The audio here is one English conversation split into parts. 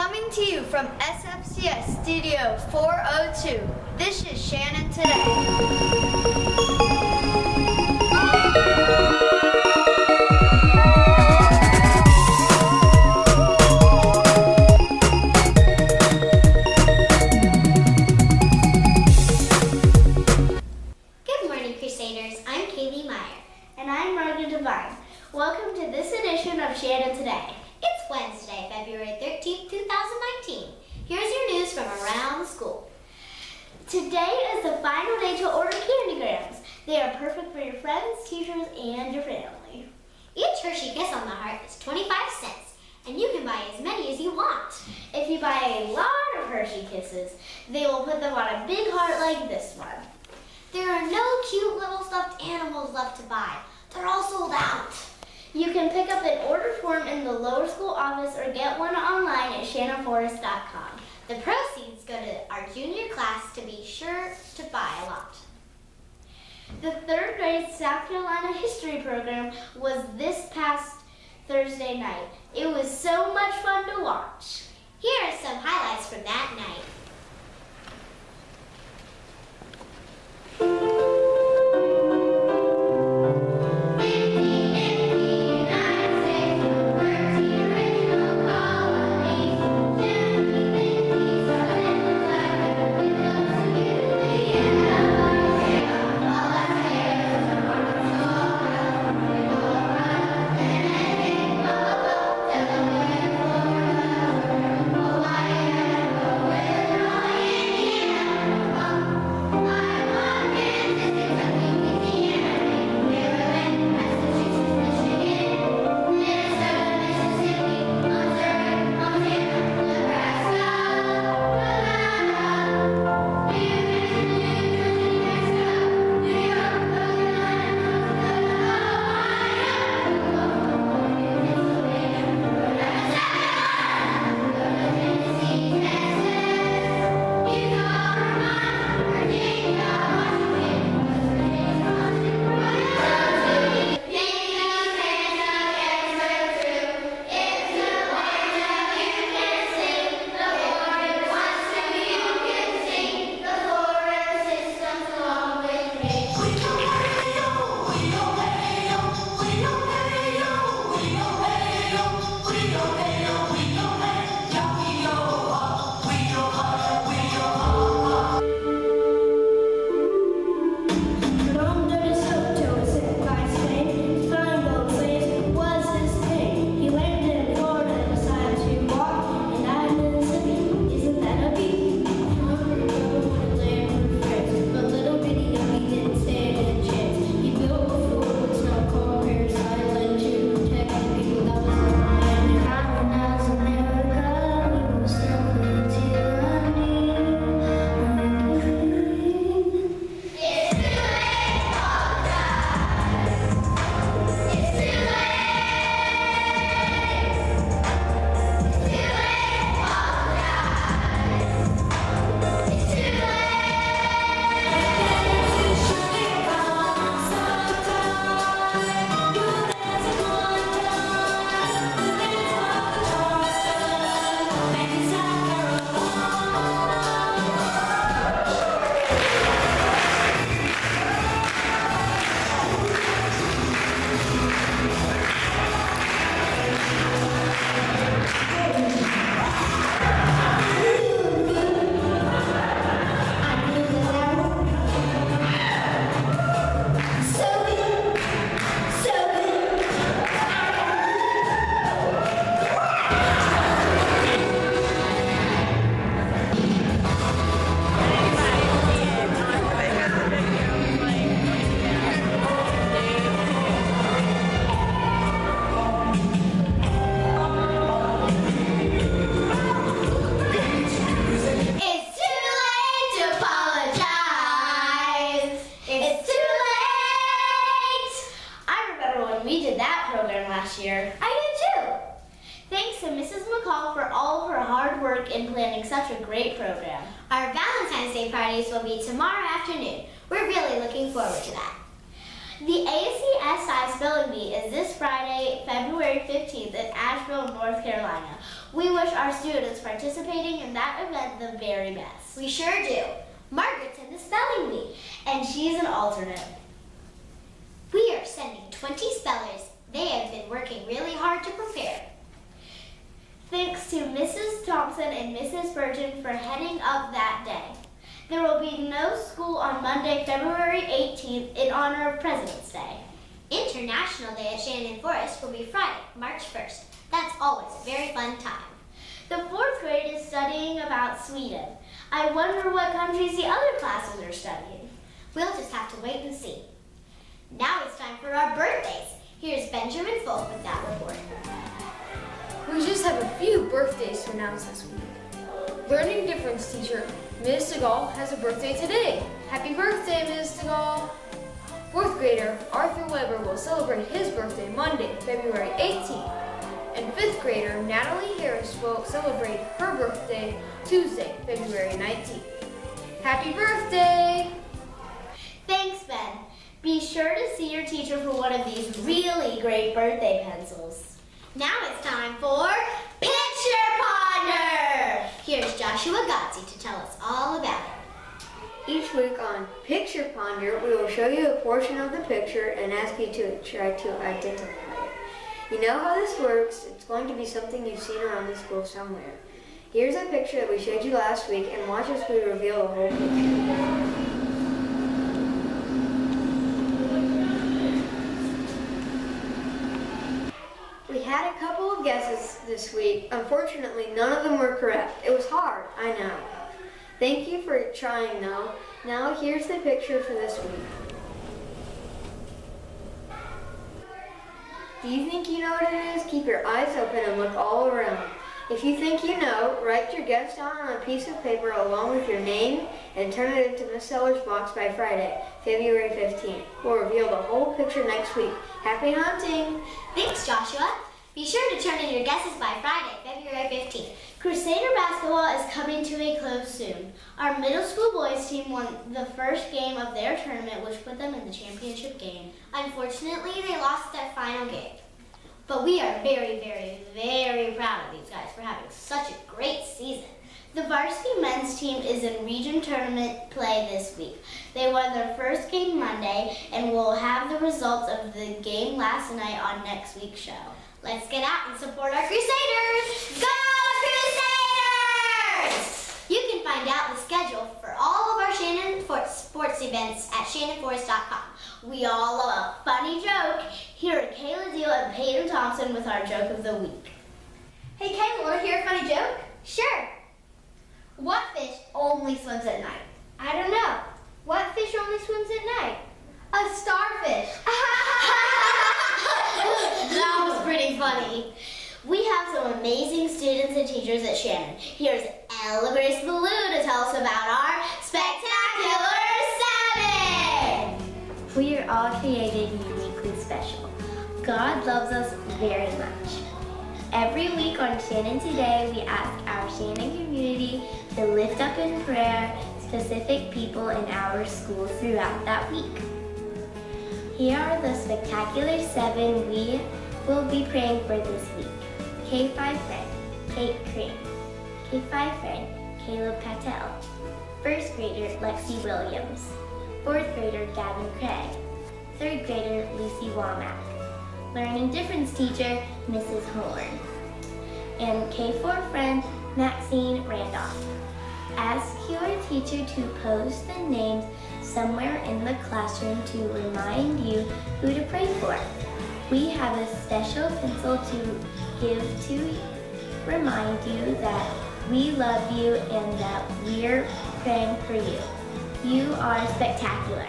Coming to you from SFCS Studio 402, this is Shannon Today. Welcome to this edition of Shannon Today. It's Wednesday, February 13th, 2019. Here's your news from around the school. Today is the final day to order candygrams. They are perfect for your friends, teachers, and your family. Each Hershey Kiss on the Heart is 25 cents, and you can buy as many as you want. If you buy a lot of Hershey Kisses, they will put them on a big heart like this one. There are no cute little stuffed animals left to buy. They're all sold out. You can pick up an order form in the lower school office or get one online at shannonforest.com. The proceeds go to our junior class to be sure to buy a lot. The third grade South Carolina history program was this past Thursday night. It was so much fun to watch. Here are some highlights from that night. In planning such a great program. Our Valentine's Day parties will be tomorrow afternoon. We're really looking forward to that. The ACSI Spelling Bee is this Friday, February 15th in Asheville, North Carolina. We wish our students participating in that event the very best. We sure do. Margaret's in the spelling bee. And she's an alternate. We are sending 20 spellers. They have been working really hard to prepare. Thanks to Mrs. Thompson and Mrs. Burton for heading up that day. There will be no school on Monday, February 18th in honor of President's Day. International Day at Shannon Forest will be Friday, March 1st. That's always a very fun time. The fourth grade is studying about Sweden. I wonder what countries the other classes are studying. We'll just have to wait and see. Now it's time for our birthdays. Here's Benjamin Folk with that report. We just have a few birthdays to announce this week. Learning Difference teacher, Ms. Segal, has a birthday today. Happy birthday, Ms. Segal! Fourth grader, Arthur Weber, will celebrate his birthday Monday, February 18th. And fifth grader, Natalie Harris, will celebrate her birthday Tuesday, February 19th. Happy birthday! Thanks, Ben. Be sure to see your teacher for one of these really great birthday pencils. Now it's time for Picture Ponder! Here's Joshua Gotzi to tell us all about it. Each week on Picture Ponder, we will show you a portion of the picture and ask you to try to identify it. You know how this works. It's going to be something you've seen around the school somewhere. Here's a picture that we showed you last week, and watch as we reveal the whole picture. We had a couple of guesses this week. Unfortunately, none of them were correct. It was hard, I know. Thank you for trying though. Now here's the picture for this week. Do you think you know what it is? Keep your eyes open and look all around. If you think you know, write your guess down on a piece of paper along with your name and turn it into Miss Seller's box by Friday, February 15th. We'll reveal the whole picture next week. Happy hunting! Thanks, Joshua. Be sure to turn in your guesses by Friday, February 15th. Crusader basketball is coming to a close soon. Our middle school boys team won the first game of their tournament, which put them in the championship game. Unfortunately, they lost their final game. But we are very, very, very proud of these guys for having such a great season. The varsity men's team is in region tournament play this week. They won their first game Monday and will have the results of the game last night on next week's show. Let's get out and support our Crusaders! Go Crusaders! You can find out the schedule for all of our Shannon sports events at shannonforest.com. We all love a funny joke. Here are Kayla Deal and Peyton Thompson with our joke of the week. Hey Kayla, want to hear a funny joke? Sure. What fish only swims at night? I don't know. What fish only swims at night? A starfish. That was pretty funny. We have some amazing students and teachers at Shannon. Here's Ella Grace Ballou to tell us about our Spectacular 7! We are all created uniquely special. God loves us very much. Every week on Shannon Today, we ask our Shannon community to lift up in prayer specific people in our school throughout that week. Here are the Spectacular 7 we will be praying for this week. K5 friend, Kate Crane. K5 friend, Caleb Patel. First grader, Lexi Williams. Fourth grader, Gavin Craig. Third grader, Lucy Womack. Learning Difference teacher, Mrs. Horn. And K4 friend, Maxine Randolph. Ask your teacher to post the names somewhere in the classroom to remind you who to pray for. We have a special pencil to give to remind you that we love you and that we're praying for you. You are spectacular.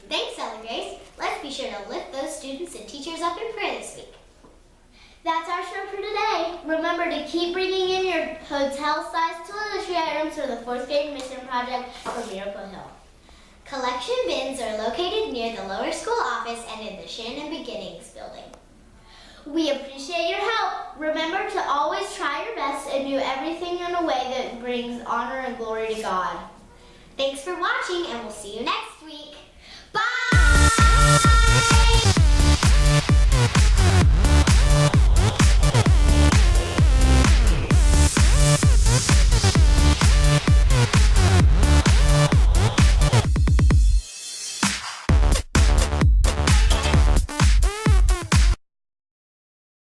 Thanks, Ella Grace. Let's be sure to lift those students and teachers up in prayer this week. That's our show for today. Remember to keep bringing in your hotel-sized toiletry items for the 4th grade mission project for Miracle Hill. Collection bins are located near the lower school office and in the Shannon Beginnings building. We appreciate your help. Remember to always try your best and do everything in a way that brings honor and glory to God. Thanks for watching, and we'll see you next time.